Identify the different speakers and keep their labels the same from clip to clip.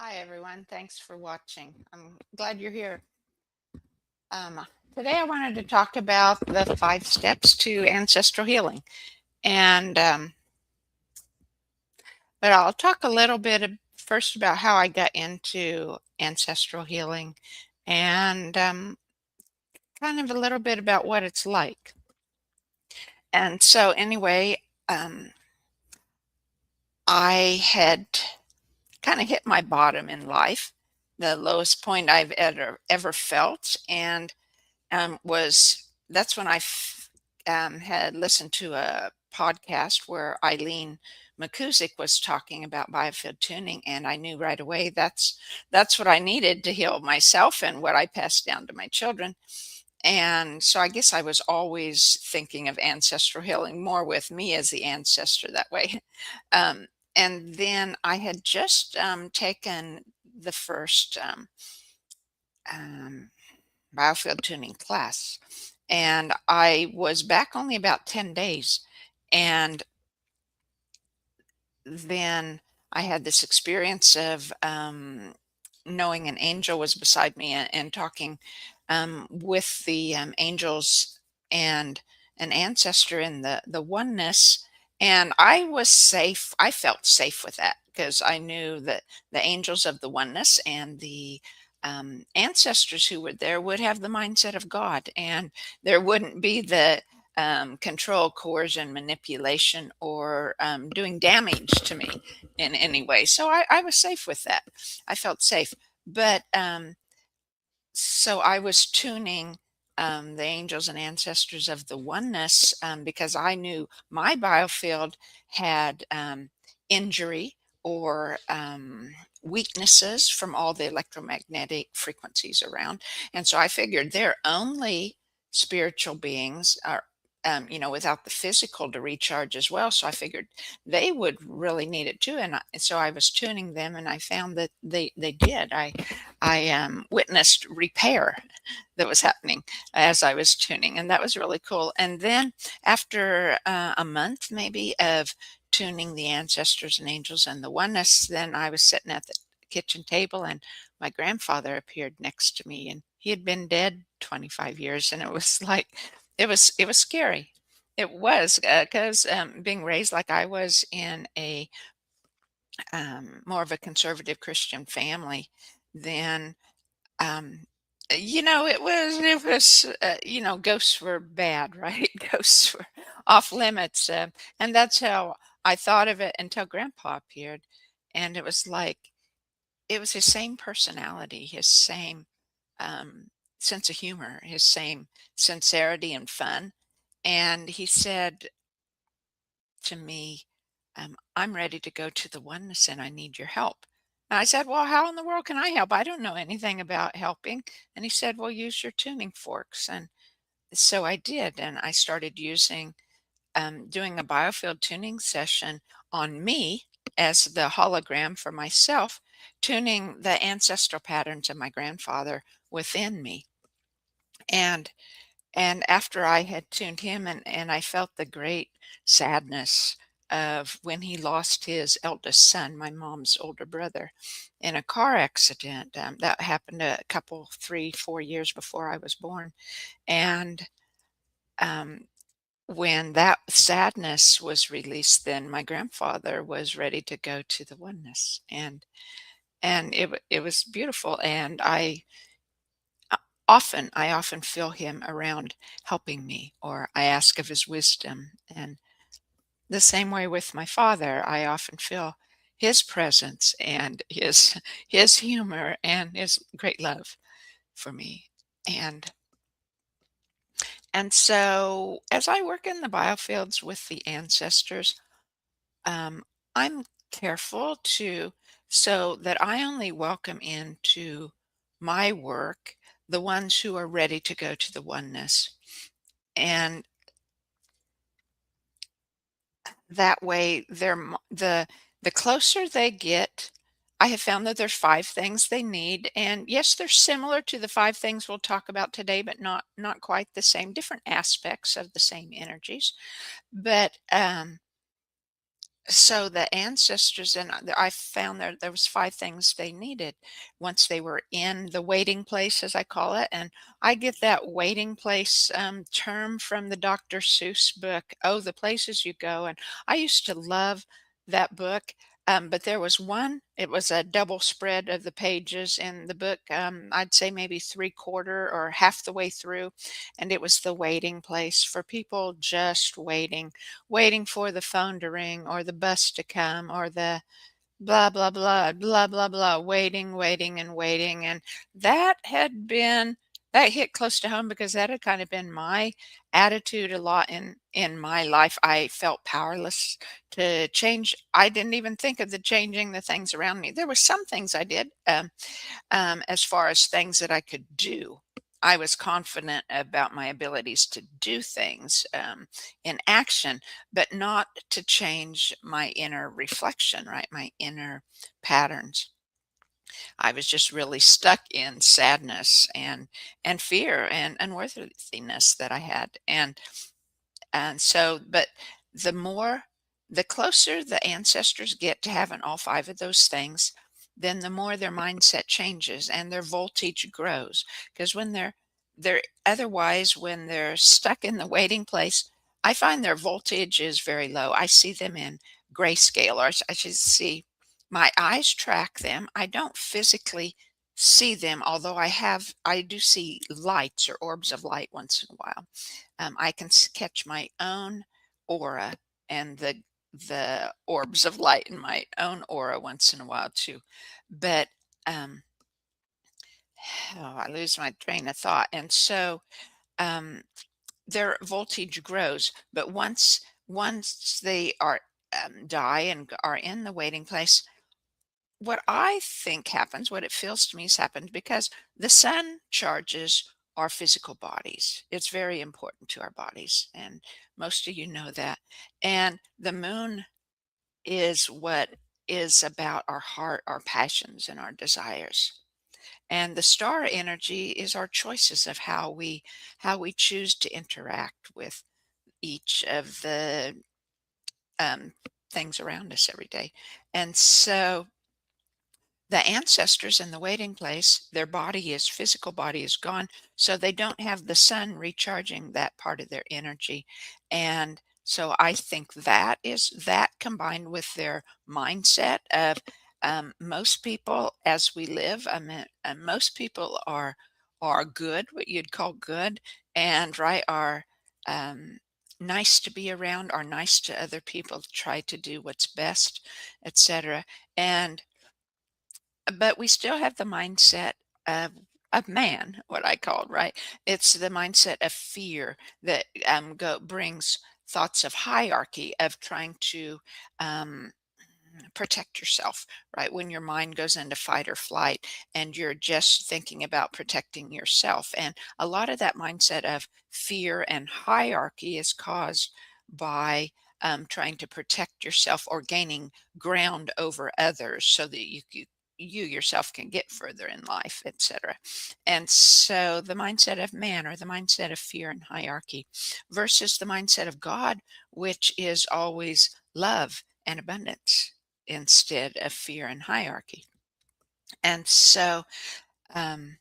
Speaker 1: Hi, everyone. Thanks for watching. I'm glad you're here. Um, Today, I wanted to talk about the 5 steps to ancestral healing. And, but I'll talk a little bit first about how I got into ancestral healing and kind of a little bit about what it's like. And so, anyway, um, I had kind of hit my bottom in life, the lowest point I've ever felt. And was that's when I had listened to a podcast where Eileen McCusick was talking about biofield tuning, and I knew right away that's what I needed to heal myself and what I passed down to my children. And so I guess I was always thinking of ancestral healing more with me as the ancestor that way. Um, and then I had just taken the first um, biofield tuning class. And I was back only about 10 days. And then I had this experience of knowing an angel was beside me and talking with the angels and an ancestor in the oneness. And I was safe. I felt safe with that because I knew that the angels of the oneness and the ancestors who were there would have the mindset of God, and there wouldn't be the control, coercion, manipulation, or doing damage to me in any way. So I was safe with that. I felt safe. But so I was tuning the angels and ancestors of the oneness because I knew my biofield had injury or weaknesses from all the electromagnetic frequencies around. And so I figured they're only spiritual beings are without the physical to recharge as well. So I figured they would really need it too. And so I was tuning them, and I found that they did. I witnessed repair that was happening as I was tuning, and that was really cool. And then after a month maybe of tuning the ancestors and angels and the oneness, then I was sitting at the kitchen table, and my grandfather appeared next to me, and he had been dead 25 years, and it was like it was scary. It was because being raised like I was in a more of a conservative Christian family, then um, it was ghosts were bad, right? Ghosts were off limits, and that's how I thought of it until Grandpa appeared, and it was like it was his same personality, his same um, sense of humor, his same sincerity and fun, and he said to me, "I'm ready to go to the oneness, and I need your help." And I said, "Well, how in the world can I help? I don't know anything about helping." And he said, "Well, use your tuning forks." And so I did. And I started doing a biofield tuning session on me as the hologram for myself, tuning the ancestral patterns of my grandfather within me. And and after I had tuned him, and I felt the great sadness of when he lost his eldest son, my mom's older brother, in a car accident. That happened a couple, 3, 4 years before I was born. And um, when that sadness was released, then my grandfather was ready to go to the oneness. And it was beautiful. And I often feel him around helping me, or I ask of his wisdom. And the same way with my father, I often feel his presence and his humor and his great love for me. And and so as I work in the biofields with the ancestors, um, I'm careful to so that I only welcome into my work the ones who are ready to go to the oneness. And that way, the closer they get, I have found that there's 5 things they need, and yes, they're similar to the 5 things we'll talk about today, but not quite the same, different aspects of the same energies. But, So the ancestors and I found there was 5 things they needed once they were in the waiting place, as I call it, and I get that waiting place, term from the Dr. Seuss book, Oh, the Places You Go, and I used to love that book, but there was one it was a double spread of the pages in the book, I'd say maybe 3/4 or half the way through, and it was the waiting place for people just waiting for the phone to ring or the bus to come or the blah, blah, blah, blah, blah, blah, waiting, waiting, and waiting. And that had been that hit close to home because that had kind of been my attitude a lot in my life. I felt powerless to change. I didn't even think of the changing the things around me. There were some things I did. As far as things that I could do. I was confident about my abilities to do things in action, but not to change my inner reflection, right? My inner patterns. I was just really stuck in sadness and fear and unworthiness that I had. And so, but the more, the closer the ancestors get to having all 5 of those things, then the more their mindset changes and their voltage grows. Because when they're otherwise, when they're stuck in the waiting place, I find their voltage is very low. I see them in grayscale, or I should see my eyes track them. I don't physically see them, although I do see lights or orbs of light once in a while. I can catch my own aura and the orbs of light in my own aura once in a while too. But um, oh, I lose my train of thought, and so um, their voltage grows. But once they are die and are in the waiting place, what I think happens, what it feels to me has happened because the sun charges our physical bodies. It's very important to our bodies, and most of you know that. And the moon is what is about our heart, our passions, and our desires. And the star energy is our choices of how we choose to interact with each of the um, things around us every day. And so the ancestors in the waiting place, their physical body is gone, so they don't have the sun recharging that part of their energy. And so I think that combined with their mindset of most people as we live, I mean, most people are good, what you'd call good, and right are um, nice to be around, are nice to other people, try to do what's best, etc. And but we still have the mindset of man, what I called, right? It's the mindset of fear that brings thoughts of hierarchy, of trying to um, protect yourself, right? When your mind goes into fight or flight and you're just thinking about protecting yourself. And a lot of that mindset of fear and hierarchy is caused by trying to protect yourself or gaining ground over others so that you yourself can get further in life, etc. And so the mindset of man, or the mindset of fear and hierarchy, versus the mindset of God, which is always love and abundance instead of fear and hierarchy. And so um,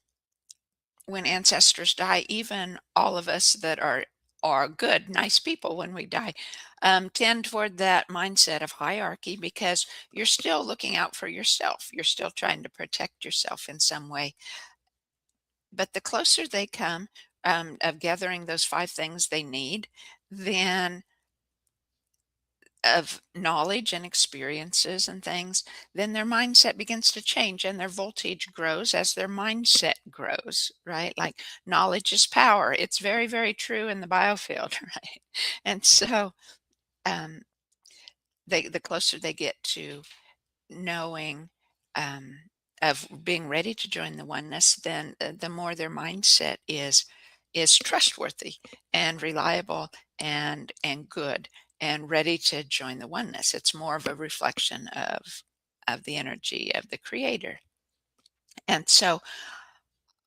Speaker 1: when ancestors die, even all of us that are good, nice people when we die, tend toward that mindset of hierarchy because you're still looking out for yourself. You're still trying to protect yourself in some way. But the closer they come of gathering those 5 things they need, then of knowledge and experiences and things, then their mindset begins to change and their voltage grows as their mindset grows, right? Like knowledge is power. It's very, very true in the biofield, right? And so um, the closer they get to knowing um, of being ready to join the oneness, then the more their mindset is trustworthy and reliable and good and ready to join the oneness. It's more of a reflection of the energy of the creator. And so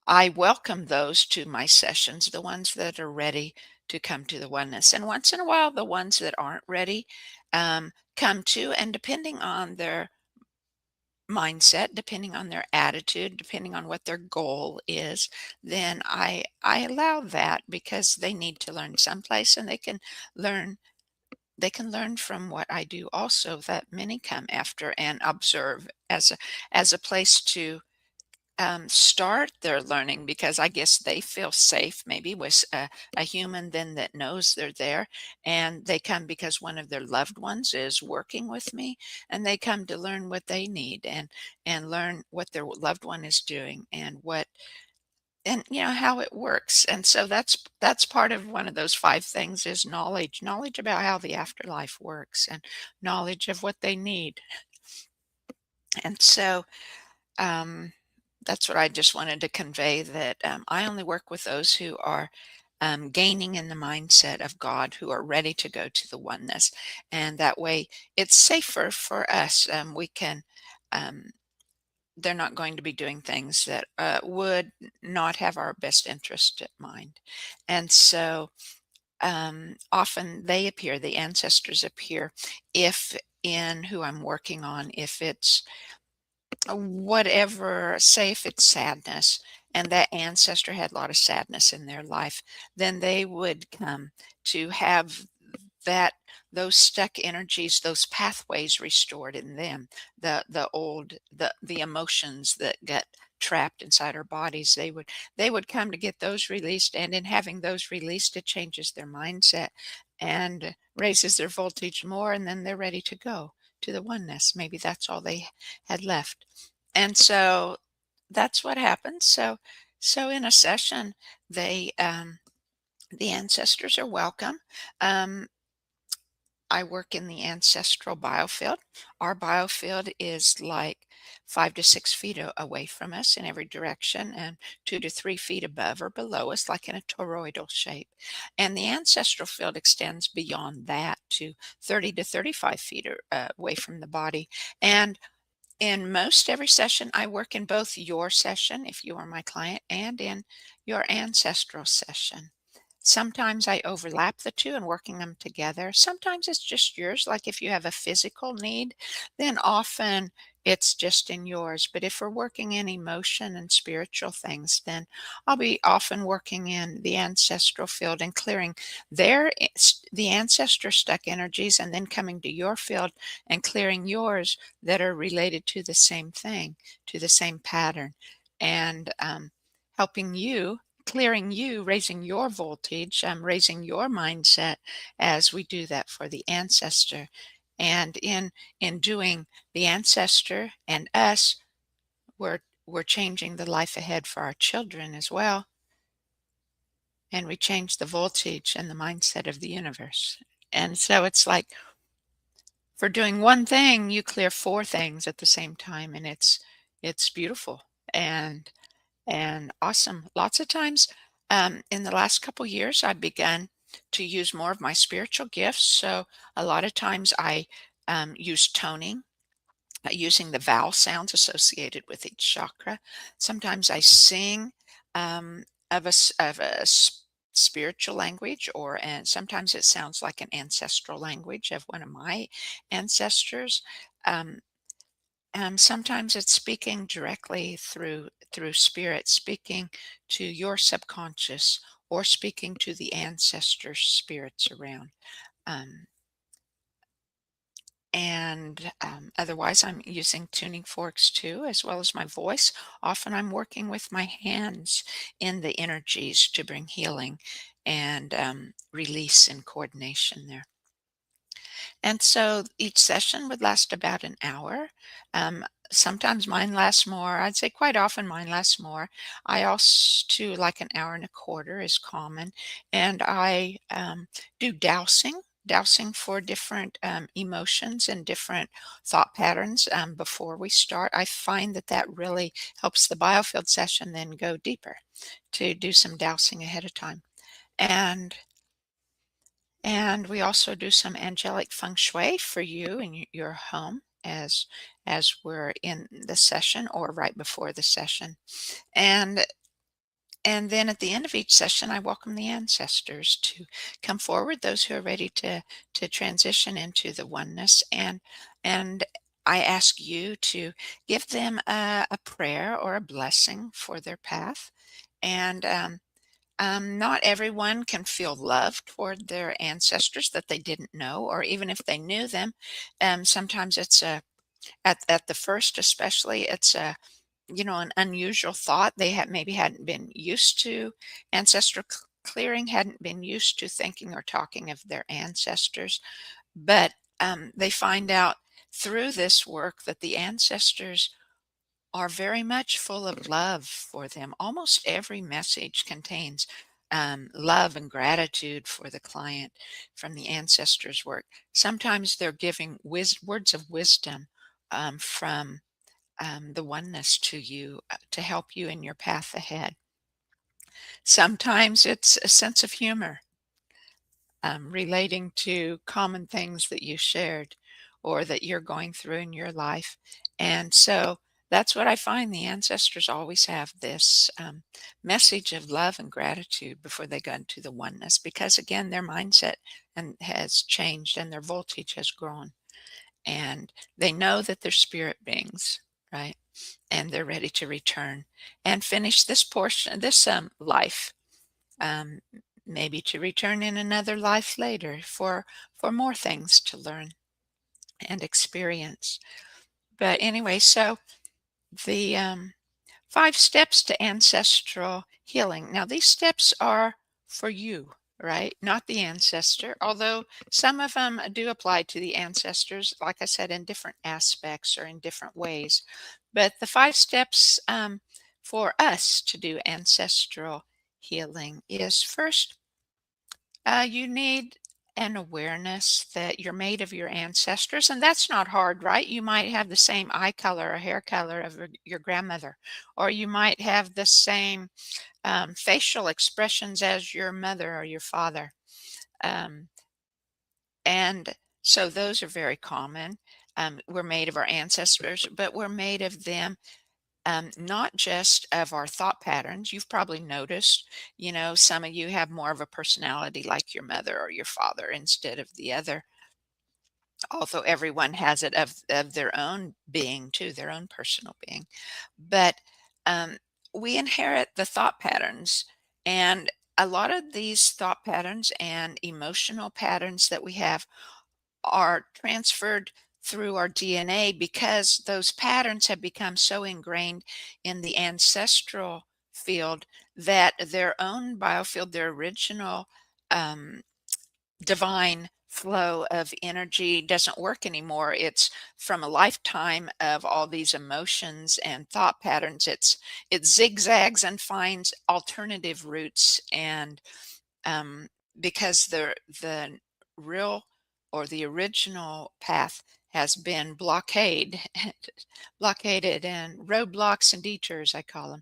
Speaker 1: I welcome those to my sessions, the ones that are ready to come to the oneness. And once in a while, the ones that aren't ready come to, and depending on their mindset, depending on their attitude, depending on what their goal is, then I allow that, because they need to learn someplace, and learn they can learn from what I do also, that many come after and observe as a place to start their learning, because I guess they feel safe maybe with a human then that knows they're there, and they come because one of their loved ones is working with me, and they come to learn what they need, and learn what their loved one is doing, and how it works. And so that's part of one of those five things, is knowledge about how the afterlife works, and knowledge of what they need. And so um, that's what I just wanted to convey, that I only work with those who are gaining in the mindset of God, who are ready to go to the oneness. And that way it's safer for us. Um, they're not going to be doing things that would not have our best interest at mind. And so often they appear, the ancestors appear, if in who I'm working on, if it's whatever, say if it's sadness, and that ancestor had a lot of sadness in their life, then they would come to have that those stuck energies, those pathways restored in them, the emotions that get trapped inside our bodies, they would come to get those released, and in having those released, it changes their mindset and raises their voltage more, and then they're ready to go to the oneness. Maybe that's all they had left. And so that's what happens. So in a session, the ancestors are welcome. Um, I work in the ancestral biofield. Our biofield is like 5 to 6 feet away from us in every direction, and 2 to 3 feet above or below us, like in a toroidal shape. And the ancestral field extends beyond that to 30 to 35 feet away from the body. And in most every session, I work in both your session, if you are my client, and in your ancestral session. Sometimes I overlap the two and working them together. Sometimes it's just yours. Like if you have a physical need, then often it's just in yours. But if we're working in emotion and spiritual things, then I'll be often working in the ancestral field and clearing the ancestor stuck energies, and then coming to your field and clearing yours that are related to the same thing, to the same pattern, and helping you, clearing you, raising your voltage, raising your mindset as we do that for the ancestor. And in doing the ancestor and us, we're changing the life ahead for our children as well. And we change the voltage and the mindset of the universe. And so it's like, for doing one thing, you clear four things at the same time, and it's beautiful and awesome. Lots of times, in the last couple years, I've begun to use more of my spiritual gifts. So a lot of times I use toning, using the vowel sounds associated with each chakra. Sometimes I sing um, spiritual language, and sometimes it sounds like an ancestral language of one of my ancestors. Um, Sometimes it's speaking directly through spirit, speaking to your subconscious, or speaking to the ancestor spirits around. Um, and otherwise, I'm using tuning forks too, as well as my voice. Often I'm working with my hands in the energies to bring healing and release and coordination there. And so each session would last about an hour. Sometimes mine lasts more. I'd say quite often mine lasts more. I also do like an hour and a quarter is common. And I do dowsing for different emotions and different thought patterns before we start. I find that that really helps the biofield session then go deeper, to do some dowsing ahead of time. And we also do some angelic feng shui for you and your home as we're in the session or right before the session. And And then at the end of each session, I welcome the ancestors to come forward, those who are ready to transition into the oneness, and I ask you to give them a prayer or a blessing for their path. And not everyone can feel love toward their ancestors that they didn't know, or even if they knew them. Sometimes it's at the first, especially, it's a an unusual thought. They had maybe hadn't been used to ancestral clearing, hadn't been used to thinking or talking of their ancestors, but they find out through this work that the ancestors are very much full of love for them. Almost every message contains love and gratitude for the client from the ancestors' work. Sometimes they're giving words of wisdom from the oneness to you to help you in your path ahead. Sometimes it's a sense of humor relating to common things that you shared or that you're going through in your life. And so that's what I find. The ancestors always have this message of love and gratitude before they go into the oneness, because again, their mindset and has changed and their voltage has grown. And they know that they're spirit beings, right? And they're ready to return and finish this portion, this life, um, maybe to return in another life later for more things to learn and experience. But anyway, so the 5 steps to ancestral healing. Now, these steps are for you, right? Not the ancestor, although some of them do apply to the ancestors, like I said, in different aspects or in different ways. But the 5 steps for us to do ancestral healing is first, you need an awareness that you're made of your ancestors, and that's not hard, right? You might have the same eye color or hair color of your grandmother, or you might have the same facial expressions as your mother or your father. Um, and so those are very common. We're made of our ancestors, but we're made of them not just of our thought patterns. You've probably noticed, some of you have more of a personality like your mother or your father instead of the other, although everyone has it of their own being too, their own personal being. But um, we inherit the thought patterns. And a lot of these thought patterns and emotional patterns that we have are transferred through our DNA because those patterns have become so ingrained in the ancestral field that their own biofield, their original um, divine flow of energy doesn't work anymore. It's from a lifetime of all these emotions and thought patterns. It zigzags and finds alternative routes, and um, because the real or the original path has been blockaded, and roadblocks and detours, I call them.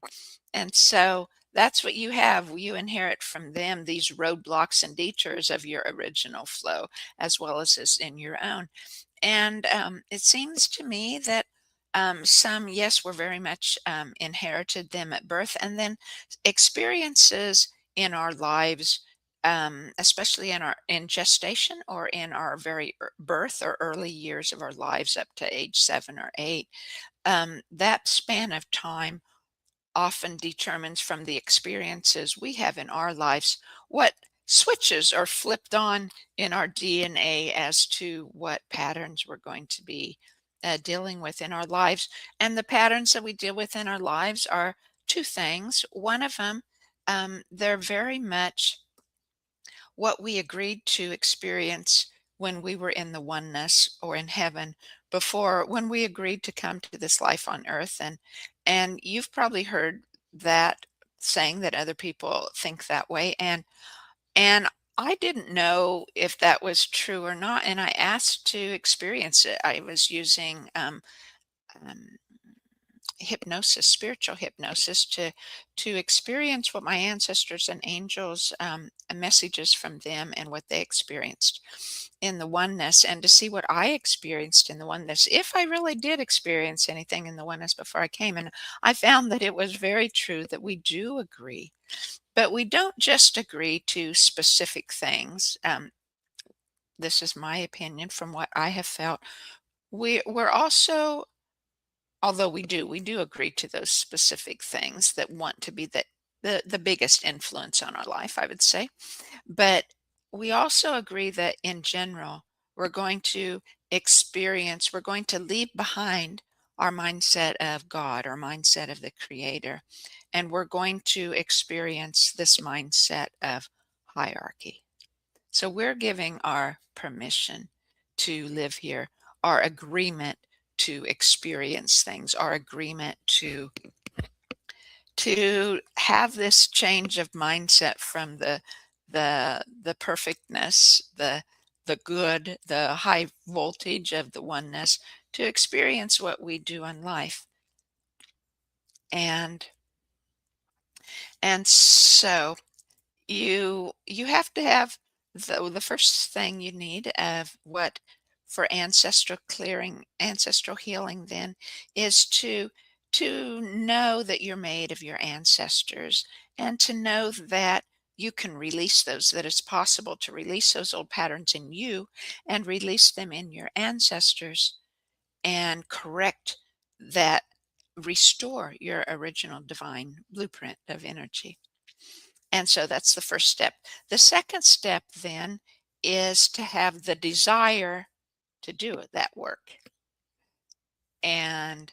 Speaker 1: And so that's what you have. You inherit from them these roadblocks and detours of your original flow, as well as is in your own. And it seems to me that some, yes, were very much inherited them at birth, and then experiences in our lives, especially in gestation or in our very birth or early years of our lives up to age 7 or 8. That span of time often determines from the experiences we have in our lives what switches are flipped on in our DNA as to what patterns we're going to be dealing with in our lives. And the patterns that we deal with in our lives are two things. One of them, they're very much what we agreed to experience when we were in the oneness or in heaven, before when we agreed to come to this life on earth. And you've probably heard that saying, that other people think that way, and I didn't know if that was true or not, and I asked to experience it. I was using um, hypnosis, spiritual hypnosis, to experience what my ancestors and angels, messages from them and what they experienced in the oneness, and to see what I experienced in the oneness, if I really did experience anything in the oneness before I came. And I found that it was very true that we do agree, but we don't just agree to specific things. This is my opinion from what I have felt. We're also, although we do agree to those specific things that want to be the biggest influence on our life, I would say. But we also agree that in general, we're going to leave behind our mindset of God, our mindset of the Creator, and we're going to experience this mindset of hierarchy. So we're giving our permission to live here, our agreement to experience things, our agreement to have this change of mindset from the perfectness, the good, the high voltage of the oneness, to experience what we do in life. And so you have to have the first thing you need of what for ancestral clearing, ancestral healing, then, is to know that you're made of your ancestors, and to know that you can release those, that it's possible to release those old patterns in you and release them in your ancestors, and correct that, restore your original divine blueprint of energy. And so that's the first step. The second step then is to have the desire to do that work. And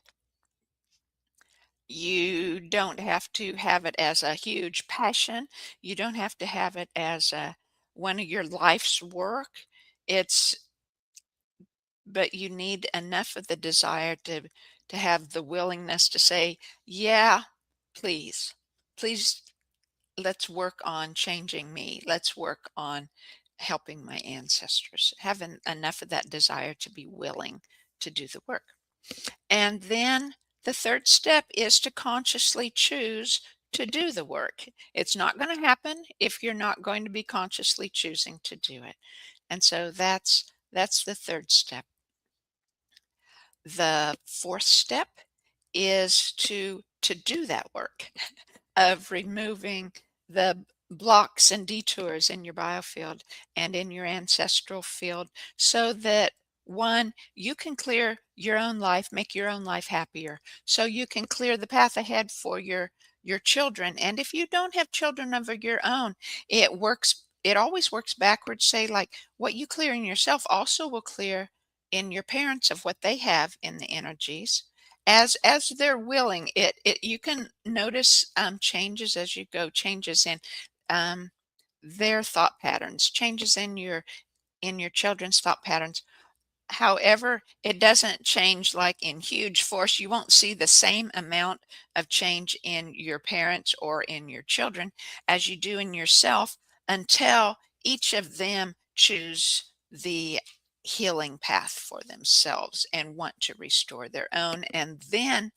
Speaker 1: you don't have to have it as a huge passion. You don't have to have it as one of your life's work. It's But you need enough of the desire to have the willingness to say, yeah, please, please, let's work on changing me. Let's work on helping my ancestors. Having enough of that desire to be willing to do the work. And then the third step is to consciously choose to do the work. It's not going to happen if you're not going to be consciously choosing to do it. And so that's the third step. The fourth step is to do that work of removing the blocks and detours in your biofield and in your ancestral field, so that, one, you can clear your own life, make your own life happier, so you can clear the path ahead for your children. And if you don't have children of your own, it always works backwards. Say, like, what you clear in yourself also will clear in your parents of what they have in the energies, as they're willing. It You can notice changes as you go, changes in um, their thought patterns, changes in your children's thought patterns. However, it doesn't change like in huge force. You won't see the same amount of change in your parents or in your children as you do in yourself, until each of them choose the healing path for themselves and want to restore their own. And then,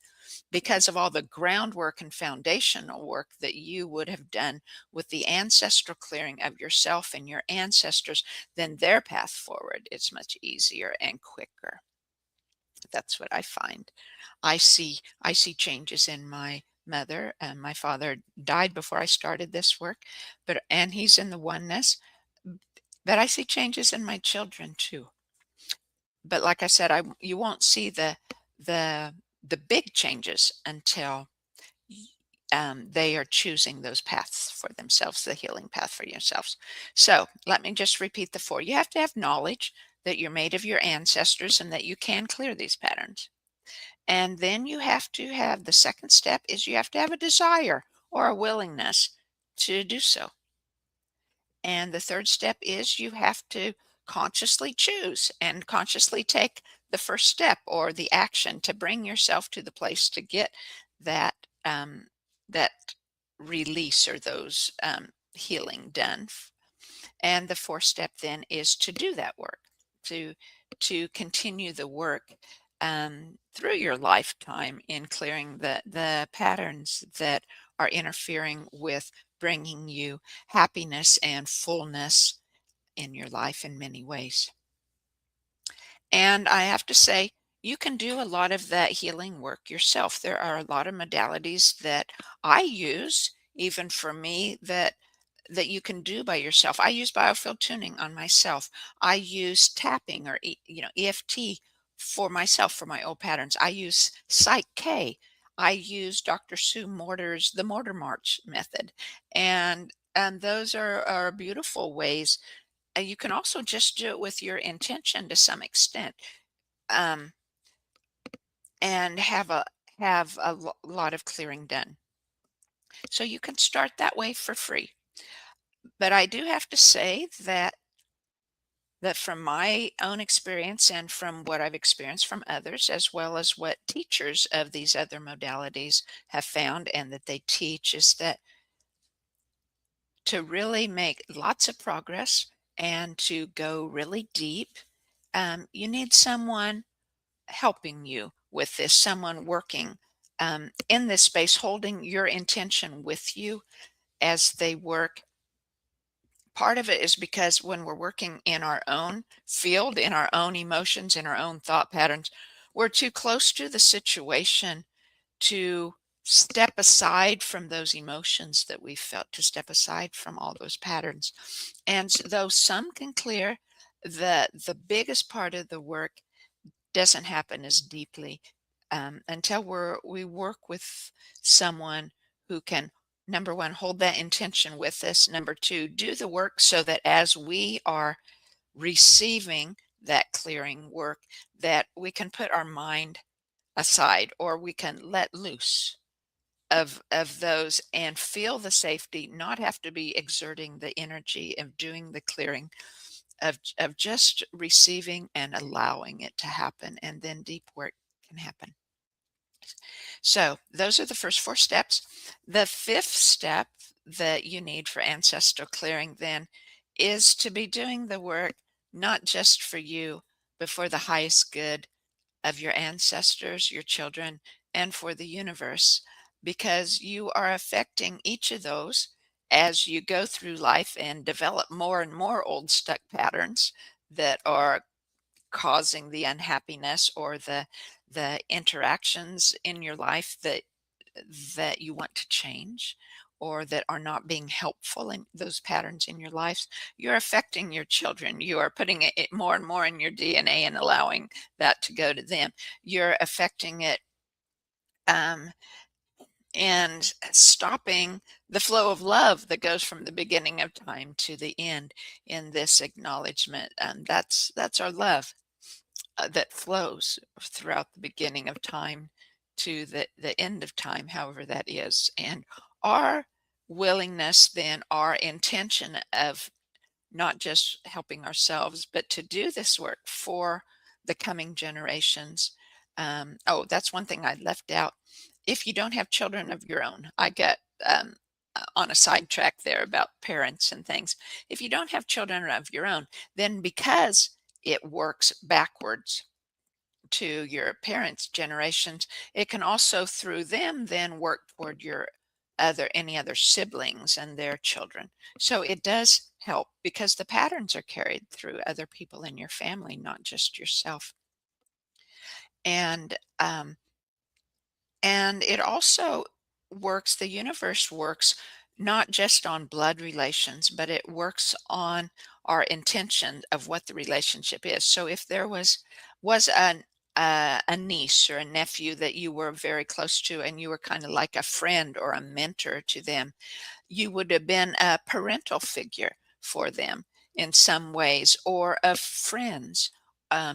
Speaker 1: because of all the groundwork and foundational work that you would have done with the ancestral clearing of yourself and your ancestors, then their path forward is much easier and quicker. That's what I find. I see changes in my mother, and my father died before I started this work, and he's in the oneness. But I see changes in my children too. But like I said, you won't see the the big changes until they are choosing those paths for themselves, the healing path for yourselves. So let me just repeat the four. You have to have knowledge that you're made of your ancestors and that you can clear these patterns. And then you have to have, the second step is, you have to have a desire or a willingness to do so. And the third step is, you have to consciously choose and consciously take the first step or the action to bring yourself to the place to get that that release, or those healing done. And the fourth step then is to do that work, to continue the work through your lifetime in clearing the patterns that are interfering with bringing you happiness and fullness in your life in many ways. And I have to say, you can do a lot of that healing work yourself. There are a lot of modalities that I use, even for me, that you can do by yourself. I use biofield tuning on myself. I use tapping or EFT for myself for my old patterns. I use Psych K. I use Dr. Sue Morter's the Mortar March method, and those are beautiful ways. You can also just do it with your intention to some extent, um, and have a lot of clearing done. So you can start that way for free. But I do have to say that from my own experience and from what I've experienced from others, as well as what teachers of these other modalities have found and that they teach, is that to really make lots of progress and to go really deep, you need someone helping you with this, someone working in this space, holding your intention with you as they work. Part of it is because when we're working in our own field, in our own emotions, in our own thought patterns, we're too close to the situation to step aside from those emotions that we felt, to step aside from all those patterns. And though some can clear, the biggest part of the work doesn't happen as deeply until we work with someone who can, number one, hold that intention with us. Number two, do the work so that as we are receiving that clearing work, that we can put our mind aside or we can let loose of those and feel the safety, not have to be exerting the energy of doing the clearing, of just receiving and allowing it to happen, and then deep work can happen. So those are the first four steps. The fifth step that you need for ancestral clearing then is to be doing the work not just for you, but for the highest good of your ancestors, your children, and for the universe, because you are affecting each of those as you go through life and develop more and more old stuck patterns that are causing the unhappiness or the interactions in your life that you want to change or that are not being helpful in those patterns in your lives. You're affecting your children. You are putting it more and more in your DNA and allowing that to go to them. You're affecting it, um, and stopping the flow of love that goes from the beginning of time to the end in this acknowledgement. That's our love that flows throughout the beginning of time to the end of time, however that is. And our willingness, then, our intention of not just helping ourselves, but to do this work for the coming generations. Oh, that's one thing I left out. If you don't have children of your own, I get on a sidetrack there about parents and things. If you don't have children of your own, then because it works backwards to your parents' generations, it can also through them then work toward your any other siblings and their children. So it does help because the patterns are carried through other people in your family, not just yourself. And and it also works, the universe works not just on blood relations, but it works on our intention of what the relationship is. So if there was a niece or a nephew that you were very close to and you were kind of like a friend or a mentor to them, you would have been a parental figure for them in some ways, or of friends,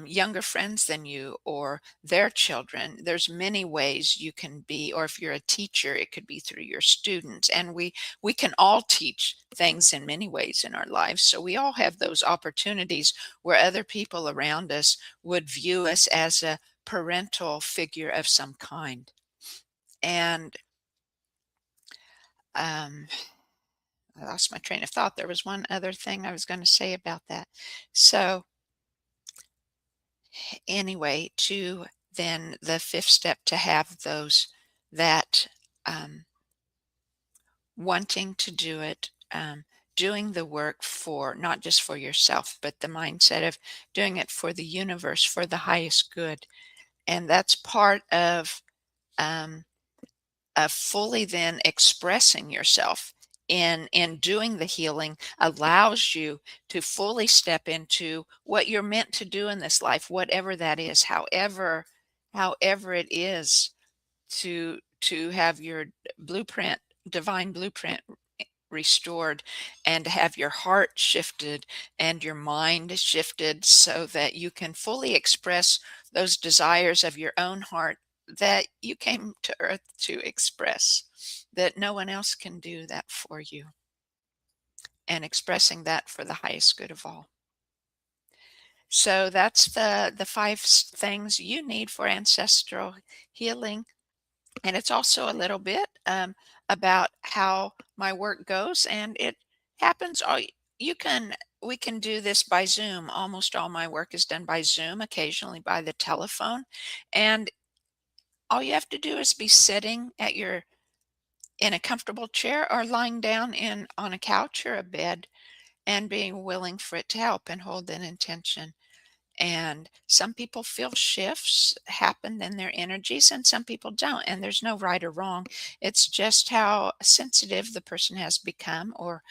Speaker 1: younger friends than you, or their children. There's many ways you can be, or if you're a teacher, it could be through your students. And we can all teach things in many ways in our lives. So we all have those opportunities where other people around us would view us as a parental figure of some kind. And um, I lost my train of thought. There was one other thing I was going to say about that. So, anyway, to then the fifth step to have those that wanting to do it, doing the work for not just for yourself, but the mindset of doing it for the universe, for the highest good. And that's part um, of fully then expressing yourself in doing the healing allows you to fully step into what you're meant to do in this life, whatever that is, however it is to have your blueprint, divine blueprint restored, and to have your heart shifted and your mind shifted so that you can fully express those desires of your own heart that you came to earth to express, that no one else can do that for you, and expressing that for the highest good of all. So that's the five things you need for ancestral healing. And it's also a little bit about how my work goes, and it happens all you can we can do this by Zoom. Almost all my work is done by Zoom, occasionally by the telephone, and all you have to do is be sitting at your in a comfortable chair or lying down in on a couch or a bed and being willing for it to help and hold an intention. And some people feel shifts happen in their energies, and some people don't. And there's no right or wrong. It's just how sensitive the person has become or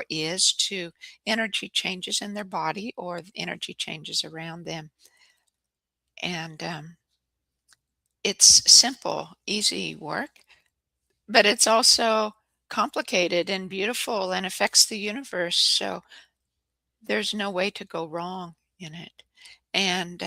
Speaker 1: is to energy changes in their body or energy changes around them. And it's simple, easy work, but it's also complicated and beautiful and affects the universe. So there's no way to go wrong in it. And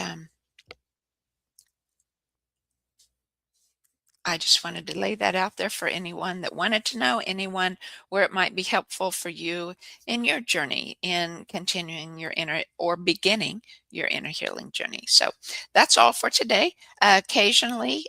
Speaker 1: I just wanted to lay that out there for anyone that wanted to know, anyone where it might be helpful for you in your journey in continuing your inner or beginning your inner healing journey. So that's all for today. Occasionally,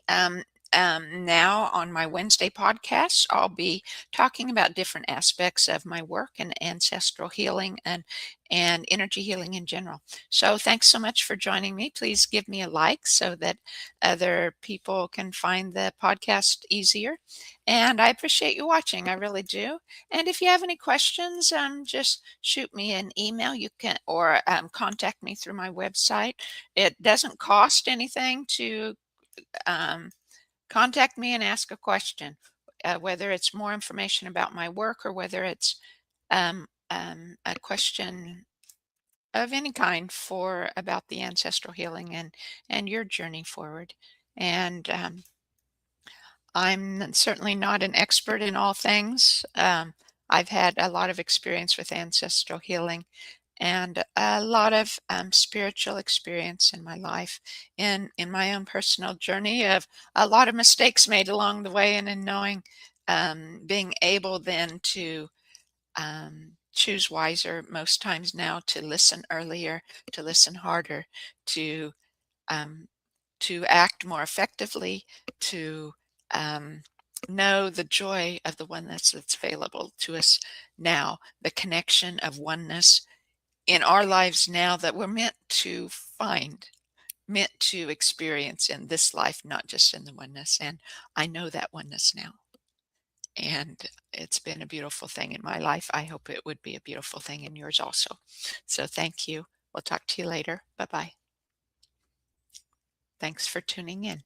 Speaker 1: now on my Wednesday podcast, I'll be talking about different aspects of my work and ancestral healing and energy healing in general. So thanks so much for joining me. Please give me a like so that other people can find the podcast easier. And I appreciate you watching. I really do. And if you have any questions, just shoot me an email. You can or contact me through my website. It doesn't cost anything to um, contact me and ask a question, whether it's more information about my work or whether it's a question of any kind for about the ancestral healing and your journey forward. And I'm certainly not an expert in all things. I've had a lot of experience with ancestral healing and a lot of spiritual experience in my life, in my own personal journey of a lot of mistakes made along the way, and in knowing, being able then to choose wiser most times now, to listen earlier, to listen harder, to um, to act more effectively, to um, know the joy of the oneness that's available to us now, the connection of oneness in our lives now that we're meant to find, meant to experience in this life, not just in the oneness. And I know that oneness now. And it's been a beautiful thing in my life. I hope it would be a beautiful thing in yours also. So thank you. We'll talk to you later. Bye bye. Thanks for tuning in.